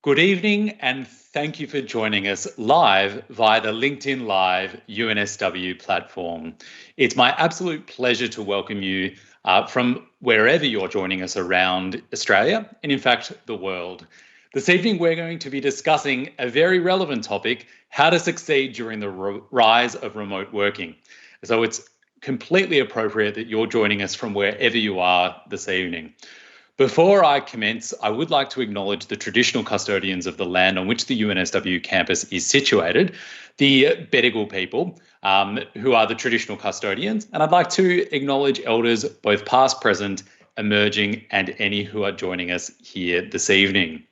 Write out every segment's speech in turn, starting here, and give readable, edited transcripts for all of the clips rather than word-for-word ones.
Good evening, and thank you for joining us live via the LinkedIn Live UNSW platform. It's my absolute pleasure to welcome you from wherever you're joining us around Australia and, in fact, the world. This evening, we're going to be discussing a very relevant topic: how to succeed during the rise of remote working. So it's completely appropriate that you're joining us from wherever you are this evening. Before I commence, I would like to acknowledge the traditional custodians of the land on which the UNSW campus is situated, the Bedigal people, who are the traditional custodians. And I'd like to acknowledge elders, both past, present, emerging, and any who are joining us here this evening.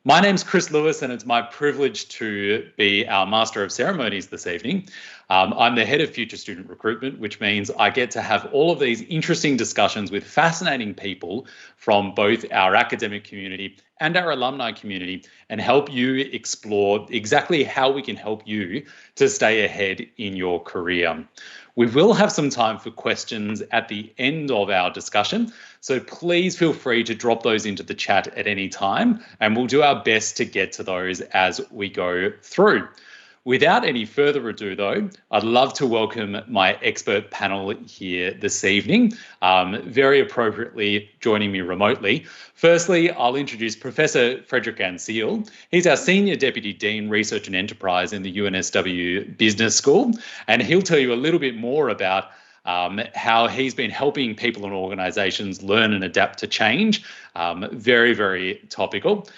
My name's Chris Lewis, and it's my privilege to be our Master of Ceremonies this evening. I'm the Head of Future Student Recruitment, which means I get to have all of these interesting discussions with fascinating people from both our academic community and our alumni community and help you explore exactly how we can help you to stay ahead in your career. We will have some time for questions at the end of our discussion, so please feel free to drop those into the chat at any time, and we'll do our best to get to those as we go through. Without any further ado, though, I'd love to welcome my expert panel here this evening, very appropriately joining me remotely. Firstly, I'll introduce Professor Frederick Anseal. He's our Senior Deputy Dean, Research and Enterprise in the UNSW Business School, and he'll tell you a little bit more about how he's been helping people and organisations learn and adapt to change. Very, very topical.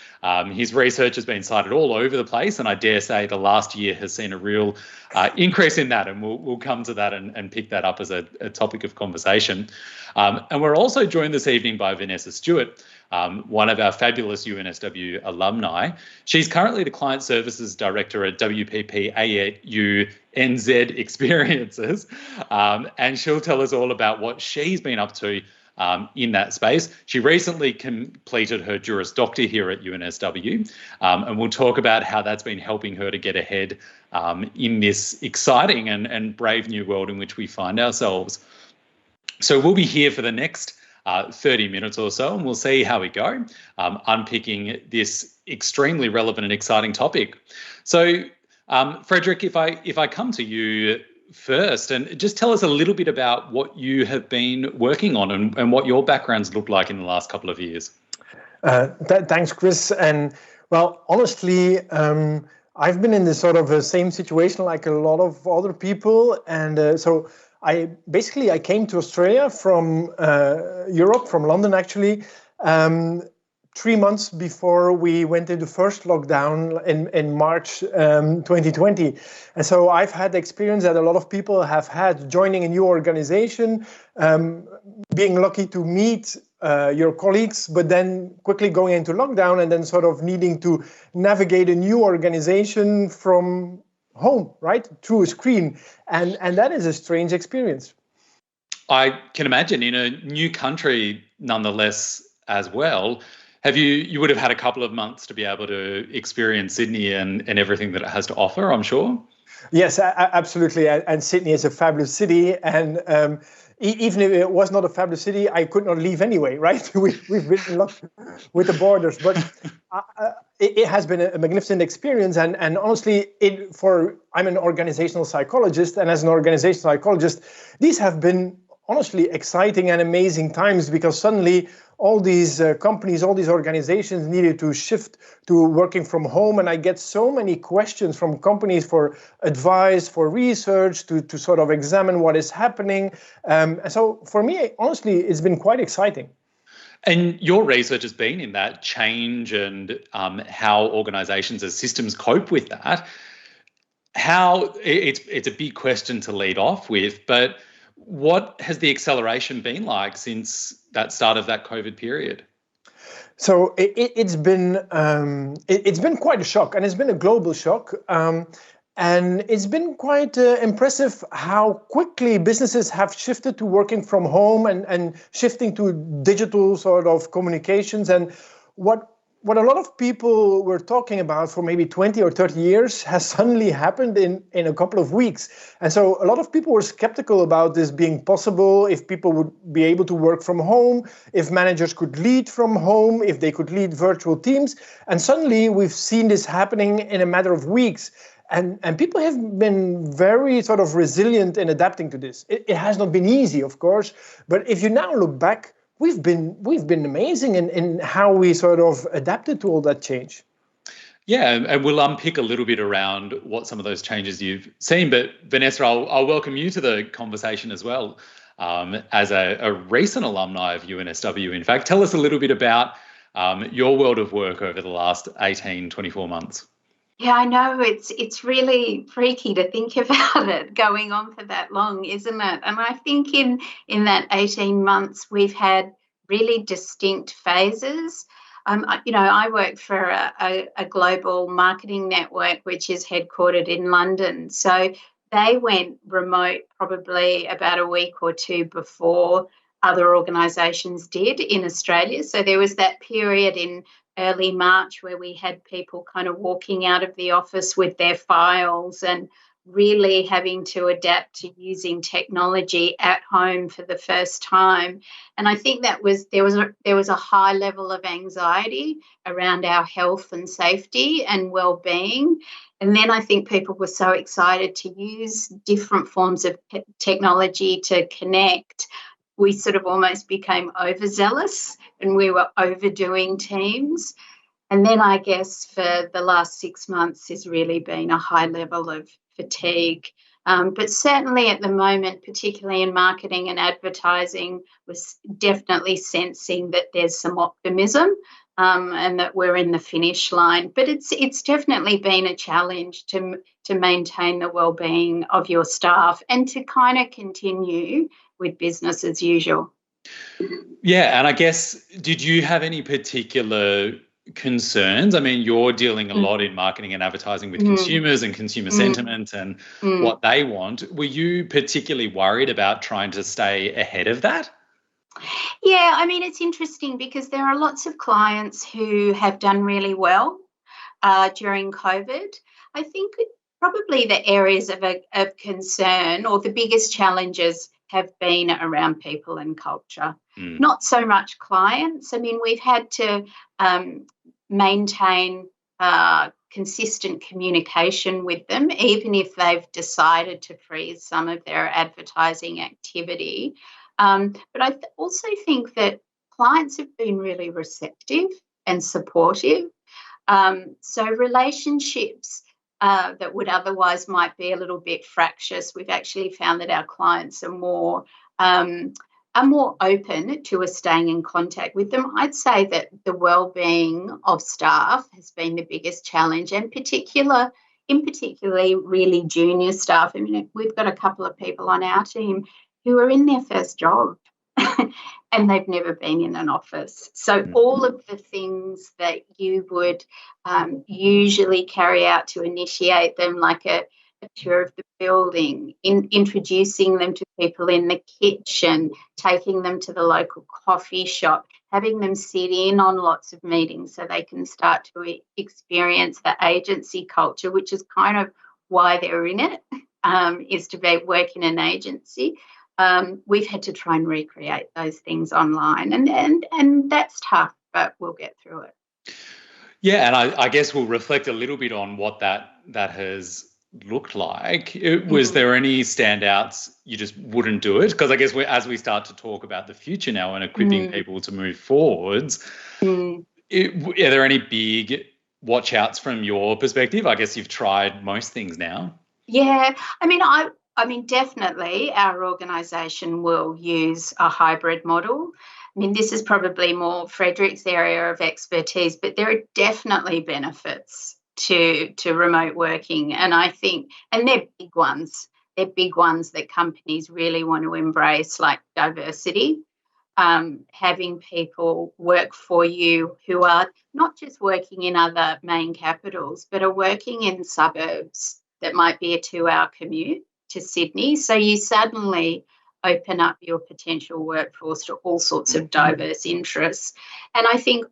His research has been cited all over the place, and I dare say the last year has seen a real increase in that, and we'll come to that and pick that up as a topic of conversation. And we're also joined this evening by Vanessa Stewart, one of our fabulous UNSW alumni. She's currently the Client Services Director at WPP AU NZ Experiences, and she'll tell us all about what she's been up to in that space. She recently completed her Juris Doctor here at UNSW, and we'll talk about how that's been helping her to get ahead in this exciting and brave new world in which we find ourselves. So we'll be here for the next 30 minutes or so, and we'll see how we go, unpicking this extremely relevant and exciting topic. So, Frederick, if I come to you first, and just tell us a little bit about what you have been working on and what your background's looked like in the last couple of years. Thanks, Chris. And well, honestly, I've been in this sort of same situation like a lot of other people, and so I came to Australia from Europe, from London actually, 3 months before we went into first lockdown in March 2020. And so I've had the experience that a lot of people have had joining a new organization, being lucky to meet your colleagues, but then quickly going into lockdown and then sort of needing to navigate a new organization from home, right, through a screen. And that is a strange experience. I can imagine, in a new country nonetheless as well. You would have had a couple of months to be able to experience Sydney and everything that it has to offer, I'm sure. Yes, absolutely. And Sydney is a fabulous city. And even if it was not a fabulous city, I could not leave anyway, right? We've been locked with the borders. But it has been a magnificent experience. And honestly, I'm an organizational psychologist. And as an organizational psychologist, these have been honestly exciting and amazing times, because suddenly all these companies, all these organizations needed to shift to working from home. And I get so many questions from companies for advice, for research, to sort of examine what is happening. And so for me, honestly, it's been quite exciting. And your research has been in that change and how organizations as systems cope with that. It's a big question to lead off with, but what has the acceleration been like since that start of that COVID period? So it's been quite a shock, and it's been a global shock. And it's been quite impressive how quickly businesses have shifted to working from home and shifting to digital sort of communications. And what what a lot of people were talking about for maybe 20 or 30 years has suddenly happened in a couple of weeks. And so a lot of people were skeptical about this being possible, if people would be able to work from home, if managers could lead from home, if they could lead virtual teams. And suddenly we've seen this happening in a matter of weeks. And people have been very sort of resilient in adapting to this. It has not been easy, of course, but if you now look back, we've been amazing in how we sort of adapted to all that change. Yeah, and we'll unpick a little bit around what some of those changes you've seen. But Vanessa, I'll welcome you to the conversation as well, as a recent alumni of UNSW. In fact, tell us a little bit about your world of work over the last 18, 24 months. Yeah, I know it's really freaky to think about it going on for that long, isn't it? And I think in that 18 months, we've had really distinct phases. I work for a global marketing network, which is headquartered in London. So they went remote probably about a week or two before other organisations did in Australia. So there was that period in early March where we had people kind of walking out of the office with their files and really having to adapt to using technology at home for the first time. And I think that there was a high level of anxiety around our health and safety and well-being. And then I think people were so excited to use different forms of technology to connect. We sort of almost became overzealous and we were overdoing Teams. And then I guess for the last 6 months has really been a high level of fatigue. But certainly at the moment, particularly in marketing and advertising, was definitely sensing that there's some optimism and that we're in the finish line. But it's definitely been a challenge to maintain the well-being of your staff and to kind of continue with business as usual. Yeah, and I guess, did you have any particular concerns? I mean, you're dealing a lot in marketing and advertising with consumers and consumer sentiment and what they want. Were you particularly worried about trying to stay ahead of that? Yeah, I mean, it's interesting because there are lots of clients who have done really well during COVID. I think probably the areas of concern or the biggest challenges have been around people and culture, not so much clients. I mean, we've had to maintain consistent communication with them, even if they've decided to freeze some of their advertising activity. But I also think that clients have been really receptive and supportive. So relationships that would otherwise might be a little bit fractious, we've actually found that our clients are more open to us staying in contact with them. I'd say that the well-being of staff has been the biggest challenge, and particularly really junior staff. I mean, we've got a couple of people on our team who are in their first job and they've never been in an office. So all of the things that you would usually carry out to initiate them, like a tour of the building, introducing them to people in the kitchen, taking them to the local coffee shop, having them sit in on lots of meetings so they can start to experience the agency culture, which is kind of why they're in it, is to work in an agency. We've had to try and recreate those things online, and that's tough, but we'll get through it. Yeah, and I guess we'll reflect a little bit on what that has looked like. Was there any standouts you just wouldn't do it? Because I guess as we start to talk about the future now and equipping people to move forwards, are there any big watch outs from your perspective? I guess you've tried most things now. Yeah, I mean, definitely our organisation will use a hybrid model. I mean, this is probably more Frederick's area of expertise, but there are definitely benefits to remote working. And I think, and they're big ones. They're big ones that companies really want to embrace, like diversity, having people work for you who are not just working in other main capitals, but are working in suburbs that might be a 2-hour commute to Sydney. So you suddenly open up your potential workforce to all sorts of diverse interests. And I think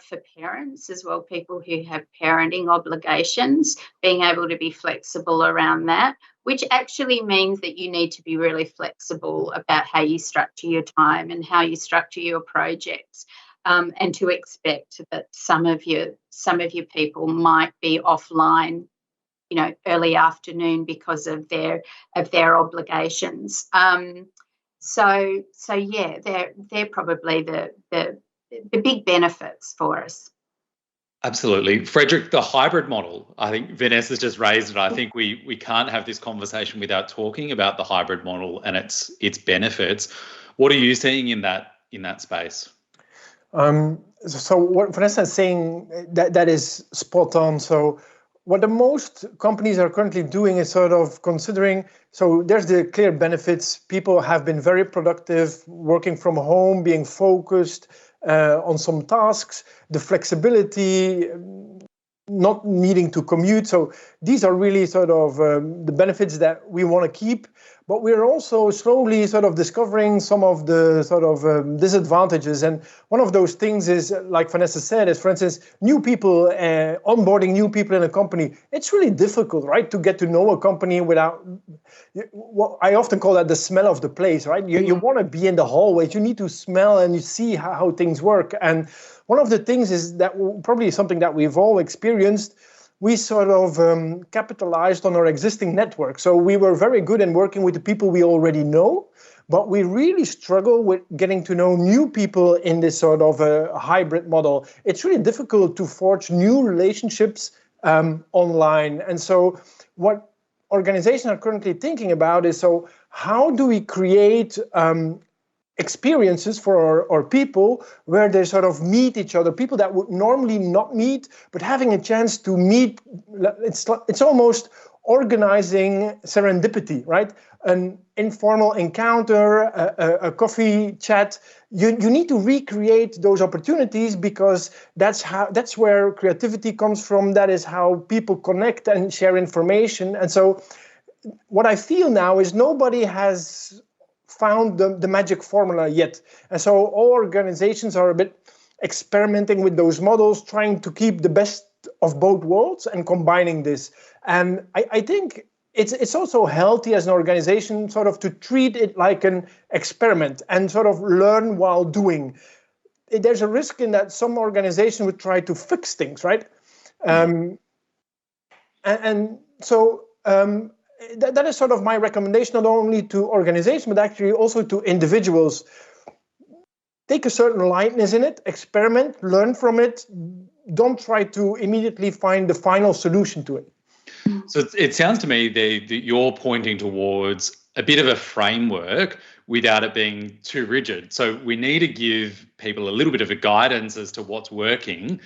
for parents as well, people who have parenting obligations, being able to be flexible around that, which actually means that you need to be really flexible about how you structure your time and how you structure your projects, and to expect that some of your people might be offline, early afternoon because of their obligations. So yeah, they're probably the big benefits for us. Absolutely. Frederick, the hybrid model, I think Vanessa's just raised it. I think we can't have this conversation without talking about the hybrid model and its benefits. What are you seeing in that space? So what Vanessa is saying, that is spot on. So what the most companies are currently doing is sort of considering, so there's the clear benefits. People have been very productive, working from home, being focused on some tasks, the flexibility, not needing to commute. So these are really sort of the benefits that we want to keep. But we're also slowly sort of discovering some of the sort of disadvantages. And one of those things is, like Vanessa said, is, for instance, new people, onboarding new people in a company. It's really difficult, right, to get to know a company without, what I often call that the smell of the place, right? You want to be in the hallways. You need to smell and you see how things work. And one of the things is that probably something that we've all experienced. We sort of capitalized on our existing network. So we were very good in working with the people we already know, but we really struggle with getting to know new people in this sort of a hybrid model. It's really difficult to forge new relationships online. And so what organizations are currently thinking about is, so how do we create experiences for our people where they sort of meet each other, people that would normally not meet, but having a chance to meet. It's almost organizing serendipity, right? An informal encounter, a coffee chat. You need to recreate those opportunities, because that's where creativity comes from. That is how people connect and share information. And so what I feel now is nobody has found the magic formula yet. And so all organizations are a bit experimenting with those models, trying to keep the best of both worlds and combining this. And I think it's also healthy as an organization sort of to treat it like an experiment and sort of learn while doing. There's a risk in that some organizations would try to fix things, right? That is sort of my recommendation, not only to organizations, but actually also to individuals. Take a certain lightness in it, experiment, learn from it. Don't try to immediately find the final solution to it. So it sounds to me that you're pointing towards a bit of a framework without it being too rigid. So we need to give people a little bit of a guidance as to what's working,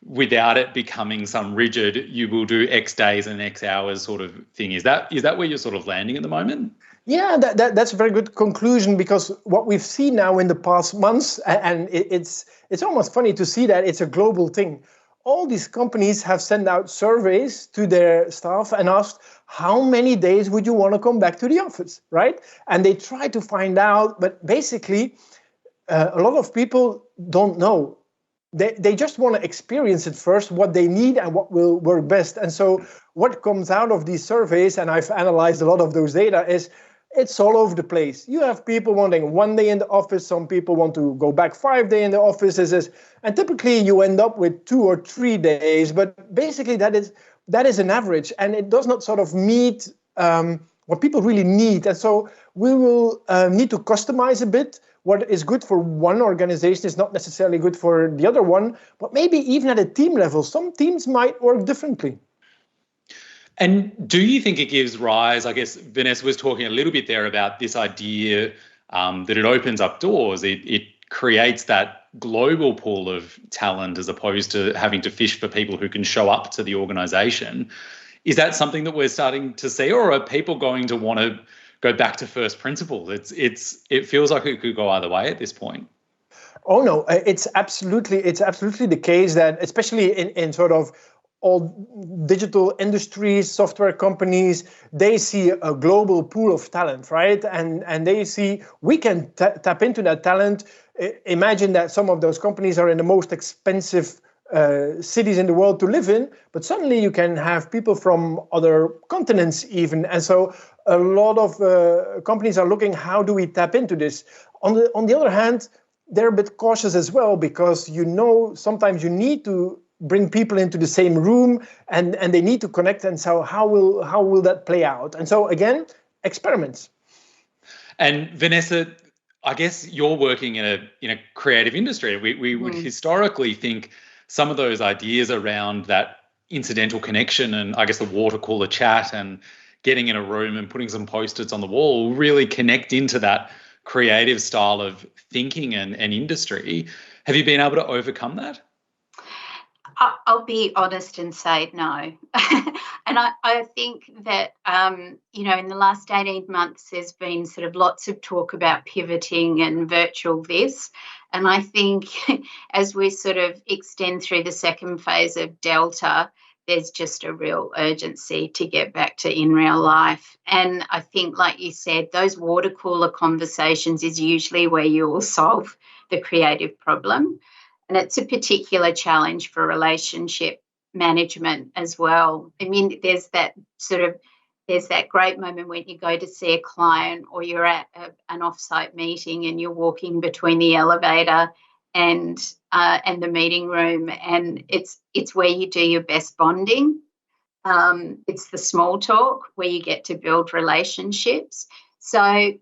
without it becoming some rigid, you will do X days and X hours sort of thing. Is that where you're sort of landing at the moment? Yeah, that's a very good conclusion, because what we've seen now in the past months, and it's almost funny to see that it's a global thing. All these companies have sent out surveys to their staff and asked, how many days would you want to come back to the office, right? And they try to find out, but basically a lot of people don't know. They just want to experience it first, what they need and what will work best. And so what comes out of these surveys, and I've analyzed a lot of those data, is it's all over the place. You have people wanting 1 day in the office. Some people want to go back 5 days in the office. And typically you end up with 2 or 3 days. But basically that is an average, and it does not sort of meet what people really need. And so we will need to customize a bit. What is good for one organization is not necessarily good for the other one, but maybe even at a team level, some teams might work differently. And do you think it gives rise, I guess Vanessa was talking a little bit there about this idea that it opens up doors, it creates that global pool of talent as opposed to having to fish for people who can show up to the organization. Is that something that we're starting to see, or are people going to want to go back to first principles? It feels like it could go either way at this point. Oh no, it's absolutely the case that, especially in sort of all digital industries, software companies, they see a global pool of talent, right? And they see we can tap into that talent imagine that some of those companies are in the most expensive cities in the world to live in, but suddenly you can have people from other continents even. And so a lot of companies are looking, how do we tap into this? On the other hand, they're a bit cautious as well, because sometimes you need to bring people into the same room and they need to connect. And so how will that play out? And so again, experiments. And Vanessa, I guess you're working in a creative industry. We would historically think some of those ideas around that incidental connection and I guess the water cooler chat and getting in a room and putting some Post-its on the wall really connect into that creative style of thinking and industry. Have you been able to overcome that? I'll be honest and say no. And I think that, in the last 18 months, there's been sort of lots of talk about pivoting and virtual this. And I think as we sort of extend through the second phase of Delta, there's just a real urgency to get back to in real life. And I think, like you said, those water cooler conversations is usually where you will solve the creative problem. And it's a particular challenge for relationship management as well. I mean, there's that great moment when you go to see a client or you're at an offsite meeting and you're walking between the elevator and the meeting room, and it's where you do your best bonding. It's the small talk where you get to build relationships. So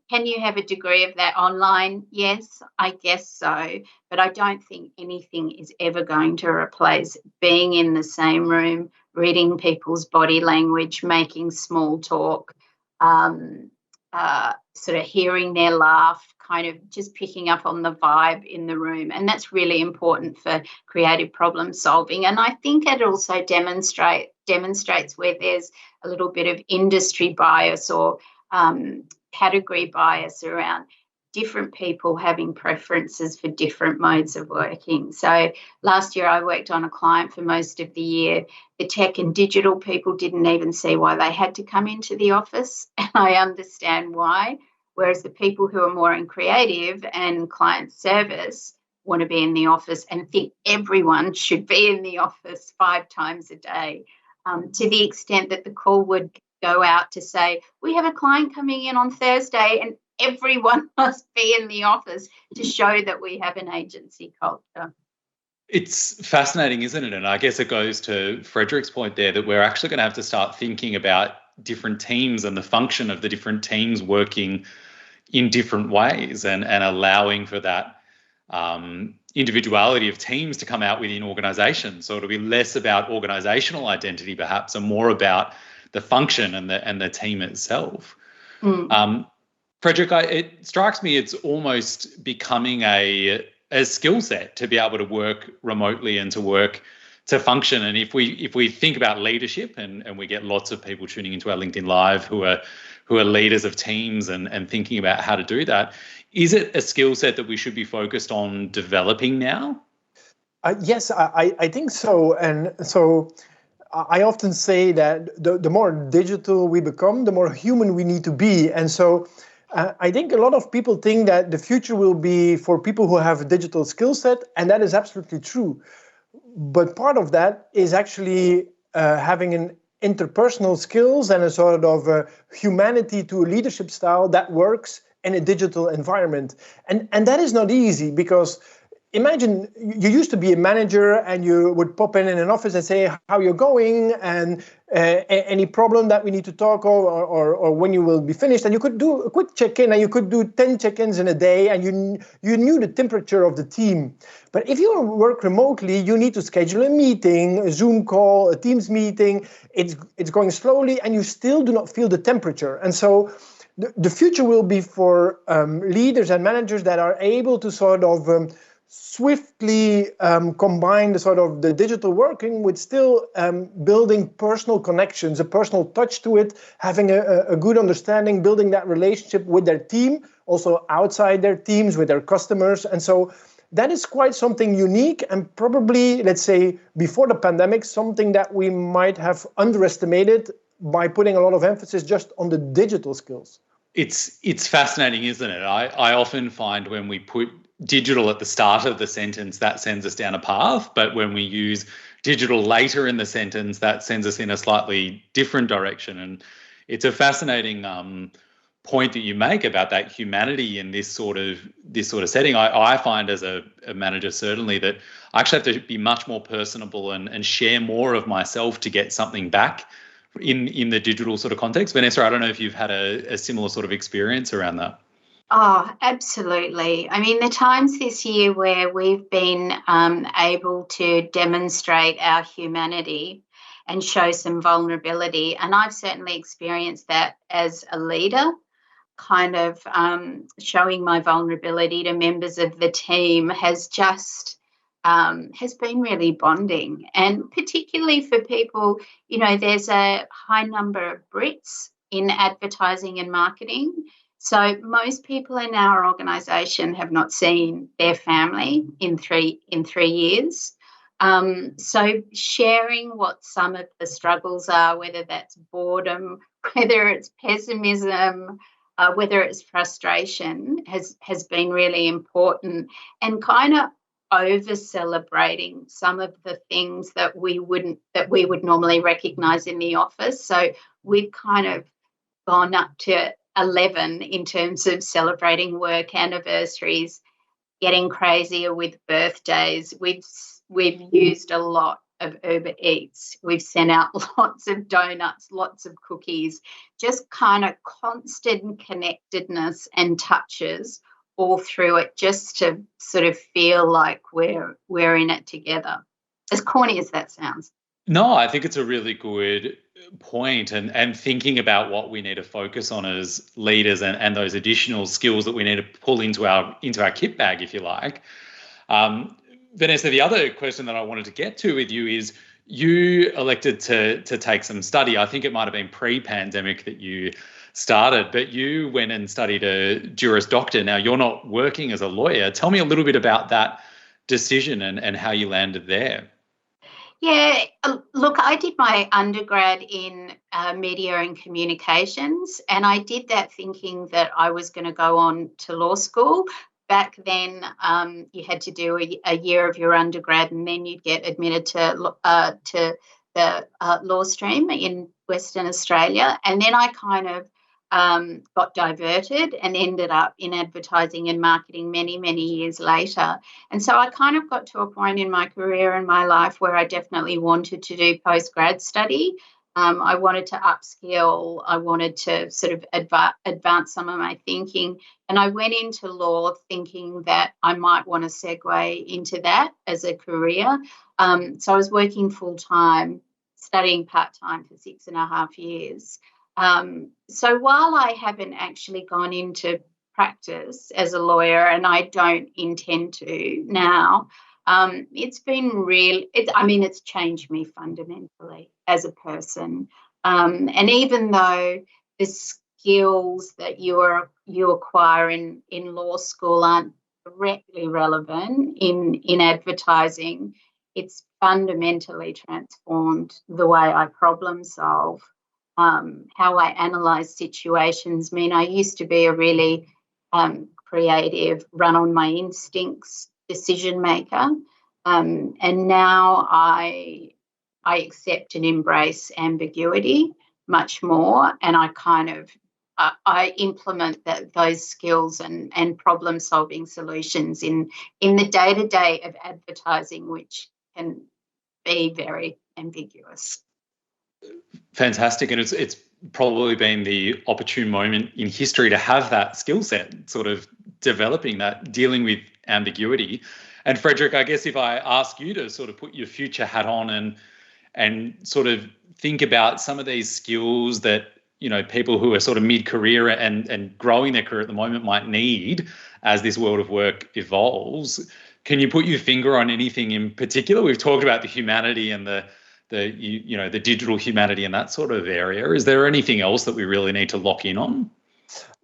can you have a degree of that online? Yes, I guess so. But I don't think anything is ever going to replace being in the same room, reading people's body language, making small talk, sort of hearing their laugh, kind of just picking up on the vibe in the room. And that's really important for creative problem solving. And I think it also demonstrates where there's a little bit of industry bias or category bias around different people having preferences for different modes of working. So last year I worked on a client for most of the year. The tech and digital people didn't even see why they had to come into the office, and I understand why. Whereas the people who are more in creative and client service want to be in the office and think everyone should be in the office 5 times a day, to the extent that the call would go out to say, we have a client coming in on Thursday and everyone must be in the office to show that we have an agency culture. It's fascinating, isn't it? And I guess it goes to Frederick's point there that we're actually going to have to start thinking about different teams and the function of the different teams working in different ways and allowing for that individuality of teams to come out within organizations. So it'll be less about organizational identity perhaps and more about the function and the team itself. Frederick, it strikes me it's almost becoming a skill set to be able to work remotely and to function. And if we think about leadership, and we get lots of people tuning into our LinkedIn Live who are leaders of teams and thinking about how to do that, is it a skill set that we should be focused on developing now? Yes, I think so. And so I often say that the more digital we become, the more human we need to be. And so I think a lot of people think that the future will be for people who have a digital skill set, and that is absolutely true. But part of that is actually having an interpersonal skills and a sort of humanity to a leadership style that works in a digital environment. And that is not easy, because imagine you used to be a manager and you would pop in an office and say how you're going and any problem that we need to talk or when you will be finished, and you could do a quick check-in and you could do 10 check-ins in a day, and you knew the temperature of the team. But if you work remotely, you need to schedule a meeting, a Zoom call, a Teams meeting. It's going slowly and you still do not feel the temperature. And so the future will be for leaders and managers that are able to sort of swiftly combine the digital working with still building personal connections, a personal touch to it, having a good understanding, building that relationship with their team, also outside their teams, with their customers. And so that is quite something unique, and probably, let's say, before the pandemic, something that we might have underestimated by putting a lot of emphasis just on the digital skills. It's fascinating, isn't it? I often find when we put digital at the start of the sentence, that sends us down a path. But when we use digital later in the sentence, that sends us in a slightly different direction. And it's a fascinating point that you make about that humanity in this sort of setting. I find as a manager certainly that I actually have to be much more personable and share more of myself to get something back in the digital sort of context. Vanessa, I don't know if you've had a similar sort of experience around that. Oh, absolutely. I mean, the times this year where we've been able to demonstrate our humanity and show some vulnerability, and I've certainly experienced that as a leader, kind of showing my vulnerability to members of the team has been really bonding. And particularly for people, there's a high number of Brits in advertising and marketing. So most people in our organisation have not seen their family in three years. So sharing what some of the struggles are, whether that's boredom, whether it's pessimism, whether it's frustration, has been really important, and kind of over celebrating some of the things that we would normally recognise in the office. So we've kind of gone up to 11 in terms of celebrating work anniversaries, getting crazier with birthdays. We've used a lot of Uber Eats. We've sent out lots of donuts, lots of cookies, just kind of constant connectedness and touches all through it, just to sort of feel like we're in it together. As corny as that sounds. No, I think it's a really good point, and thinking about what we need to focus on as leaders and those additional skills that we need to pull into our kit bag, if you like. Vanessa, the other question that I wanted to get to with you is you elected to take some study. I think it might have been pre-pandemic that you started, but you went and studied a Juris Doctor. Now, you're not working as a lawyer. Tell me a little bit about that decision and how you landed there. Yeah, look, I did my undergrad in media and communications, and I did that thinking that I was going to go on to law school. Back then, you had to do a year of your undergrad, and then you'd get admitted to the law stream in Western Australia. And then I kind of got diverted and ended up in advertising and marketing many, many years later. And so I kind of got to a point in my career and my life where I definitely wanted to do postgrad study. I wanted to upskill. I wanted to sort of advance some of my thinking. And I went into law thinking that I might want to segue into that as a career. So I was working full-time, studying part-time for 6.5 years. So while I haven't actually gone into practice as a lawyer, and I don't intend to now, it's been it's changed me fundamentally as a person. And even though the skills that you acquire in law school aren't directly relevant in advertising, it's fundamentally transformed the way I problem solve, how I analyse situations. I mean, I used to be a really creative, run on my instincts decision maker, and now I accept and embrace ambiguity much more, and I kind of I implement those skills and problem solving solutions in the day-to-day of advertising, which can be very ambiguous. Fantastic. And it's probably been the opportune moment in history to have that skill set, sort of developing that, dealing with ambiguity. And Frederick, I guess if I ask you to sort of put your future hat on and sort of think about some of these skills that, people who are sort of mid-career and growing their career at the moment might need as this world of work evolves, can you put your finger on anything in particular? We've talked about the humanity and the digital humanity in that sort of area. Is there anything else that we really need to lock in on?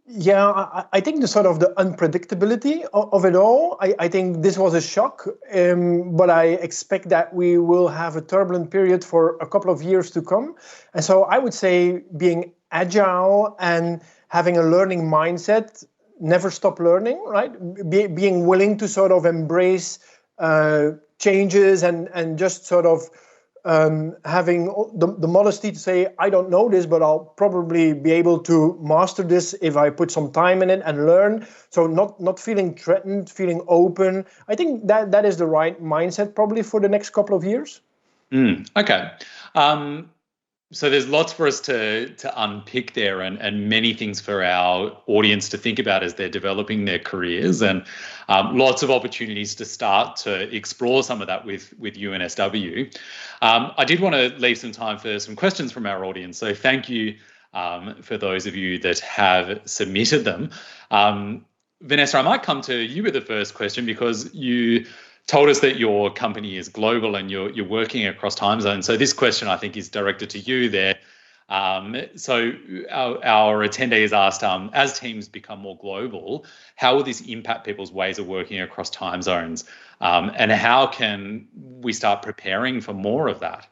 Yeah, I think the sort of the unpredictability of it all, I think this was a shock, but I expect that we will have a turbulent period for a couple of years to come. And so I would say being agile and having a learning mindset, never stop learning, right? Being willing to sort of embrace changes and just sort of having the modesty to say, I don't know this, but I'll probably be able to master this if I put some time in it and learn. So not feeling threatened, feeling open. I think that is the right mindset probably for the next couple of years. Okay. So there's lots for us to unpick there, and many things for our audience to think about as they're developing their careers, and lots of opportunities to start to explore some of that with UNSW. I did want to leave some time for some questions from our audience, so thank you for those of you that have submitted them. Vanessa, I might come to you with the first question because you told us that your company is global and you're working across time zones. So this question, I think, is directed to you there. So our attendee has asked, as teams become more global, how will this impact people's ways of working across time zones? And how can we start preparing for more of that?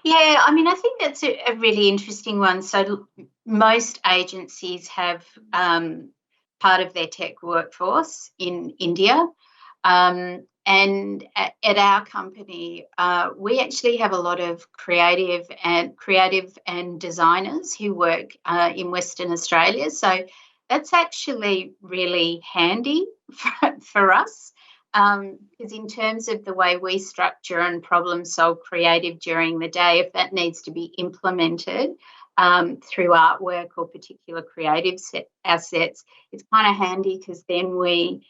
Yeah, I mean, I think that's a really interesting one. So most agencies have part of their tech workforce in India. And at our company, we actually have a lot of creative and designers who work in Western Australia. So that's actually really handy for us, because in terms of the way we structure and problem solve creative during the day, if that needs to be implemented through artwork or particular creative assets, it's kind of handy because then we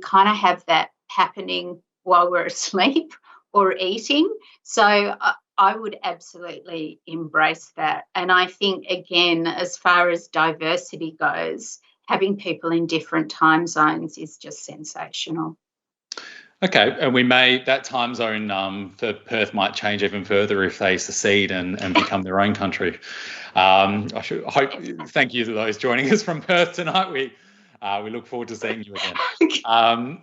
kind of have that happening while we're asleep or eating. So I would absolutely embrace that. And I think, again, as far as diversity goes, having people in different time zones is just sensational. Okay, and that time zone for Perth might change even further if they secede and become their own country. Thank you to those joining us from Perth tonight. We look forward to seeing you again.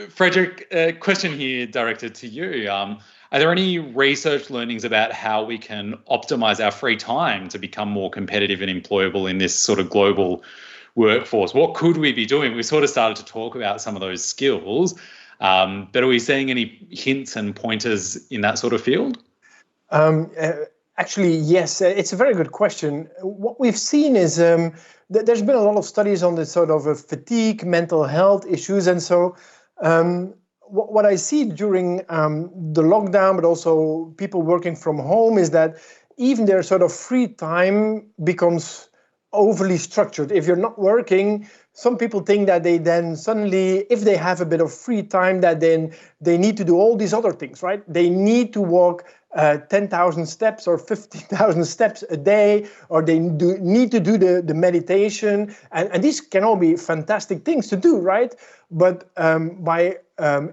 Frederick, a question here directed to you. Are there any research learnings about how we can optimize our free time to become more competitive and employable in this sort of global workforce? What could we be doing? We sort of started to talk about some of those skills, but are we seeing any hints and pointers in that sort of field? Actually, yes, it's a very good question. What we've seen is there's been a lot of studies on this sort of fatigue, mental health issues, and so what I see during the lockdown, but also people working from home, is that even their sort of free time becomes overly structured. If you're not working, some people think that they then suddenly, if they have a bit of free time, that then they need to do all these other things, right? They need to walk 10,000 steps or 15,000 steps a day, or they need to do the meditation. And these can all be fantastic things to do, right? But by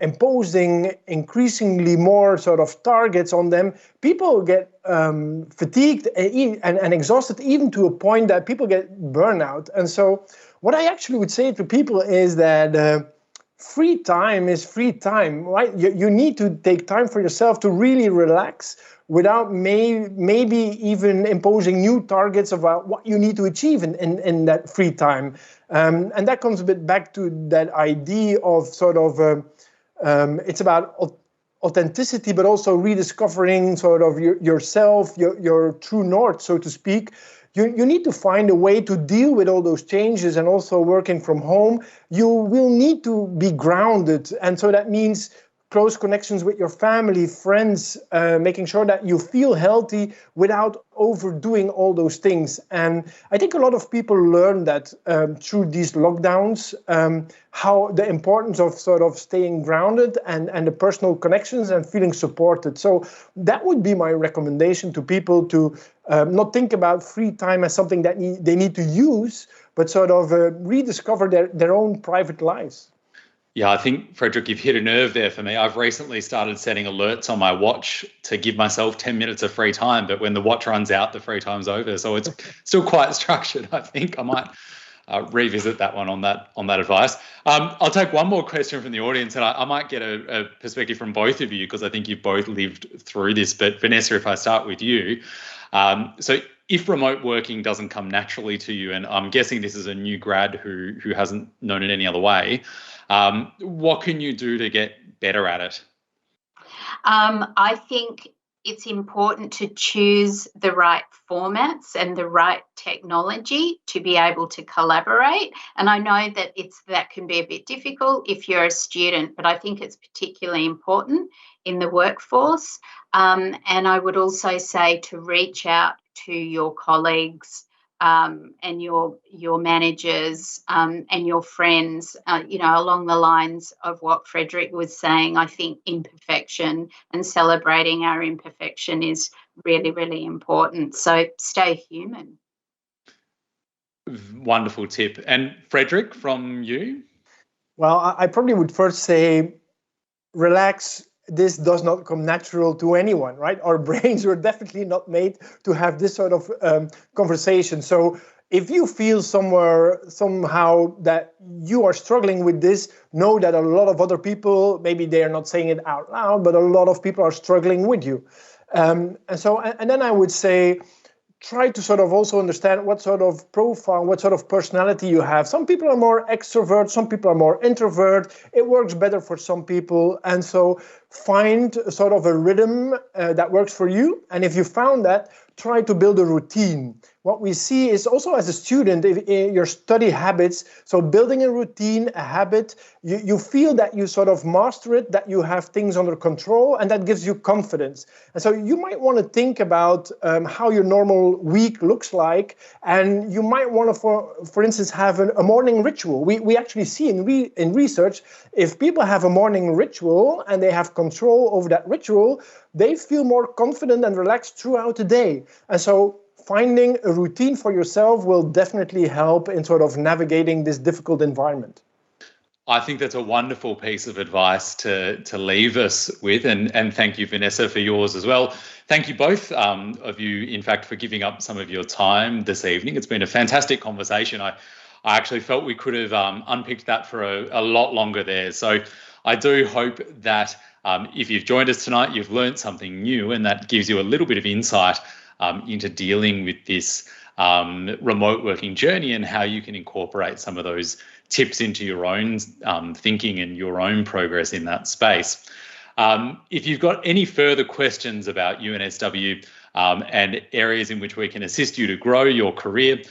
imposing increasingly more sort of targets on them, people get fatigued and exhausted, even to a point that people get burnout. And so what I actually would say to people is that free time is free time, right? You need to take time for yourself to really relax without maybe even imposing new targets about what you need to achieve in that free time. And that comes a bit back to that idea of sort of, it's about authenticity, but also rediscovering sort of yourself, your true north, so to speak. You need to find a way to deal with all those changes, and also working from home. You will need to be grounded. And so that means close connections with your family, friends, making sure that you feel healthy without overdoing all those things. And I think a lot of people learn that through these lockdowns, how the importance of sort of staying grounded and the personal connections and feeling supported. So that would be my recommendation to people, to not think about free time as something that they need to use, but sort of rediscover their own private lives. Yeah, I think, Frederick, you've hit a nerve there for me. I've recently started setting alerts on my watch to give myself 10 minutes of free time, but when the watch runs out, the free time's over. So it's still quite structured. I think I might revisit that one on that advice. I'll take one more question from the audience, and I might get a perspective from both of you, because I think you've both lived through this. But Vanessa, if I start with you, so if remote working doesn't come naturally to you, and I'm guessing this is a new grad who hasn't known it any other way, what can you do to get better at it? I think it's important to choose the right formats and the right technology to be able to collaborate. And I know that that can be a bit difficult if you're a student, but I think it's particularly important in the workforce. And I would also say to reach out to your colleagues and your managers and your friends, along the lines of what Frederick was saying. I think imperfection and celebrating our imperfection is really, really important. So stay human. Wonderful tip. And Frederick, from you? Well, I probably would first say, relax. This does not come natural to anyone, right? Our brains were definitely not made to have this sort of conversation. So if you feel somehow that you are struggling with this, know that a lot of other people, maybe they are not saying it out loud, but a lot of people are struggling with you. And then I would say, try to sort of also understand what sort of profile, what sort of personality you have. Some people are more extrovert, some people are more introvert. It works better for some people. And so find sort of a rhythm that works for you. And if you found that, try to build a routine. What we see is also as a student, your study habits, so building a routine, a habit, you feel that you sort of master it, that you have things under control, and that gives you confidence. And so you might want to think about how your normal week looks like, and you might want to, for instance, have a morning ritual. We actually see in research, if people have a morning ritual and they have control over that ritual, they feel more confident and relaxed throughout the day. And so finding a routine for yourself will definitely help in sort of navigating this difficult environment. I think that's a wonderful piece of advice to leave us with. And thank you, Vanessa, for yours as well. Thank you both of you, in fact, for giving up some of your time this evening. It's been a fantastic conversation. I actually felt we could have unpicked that for a lot longer there. So I do hope that if you've joined us tonight, you've learned something new, and that gives you a little bit of insight into dealing with this remote working journey and how you can incorporate some of those tips into your own thinking and your own progress in that space. If you've got any further questions about UNSW and areas in which we can assist you to grow your career,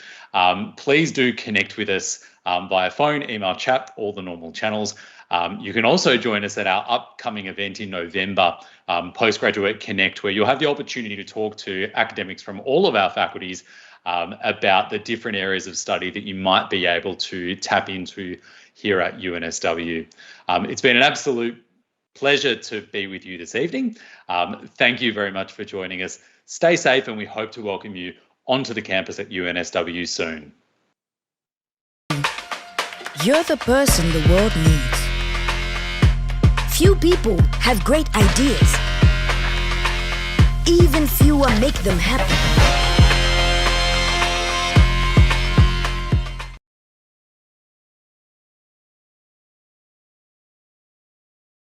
please do connect with us via phone, email, chat, all the normal channels. You can also join us at our upcoming event in November, Postgraduate Connect, where you'll have the opportunity to talk to academics from all of our faculties about the different areas of study that you might be able to tap into here at UNSW. It's been an absolute pleasure to be with you this evening. Thank you very much for joining us. Stay safe, and we hope to welcome you onto the campus at UNSW soon. You're the person the world needs. Few people have great ideas. Even fewer make them happen.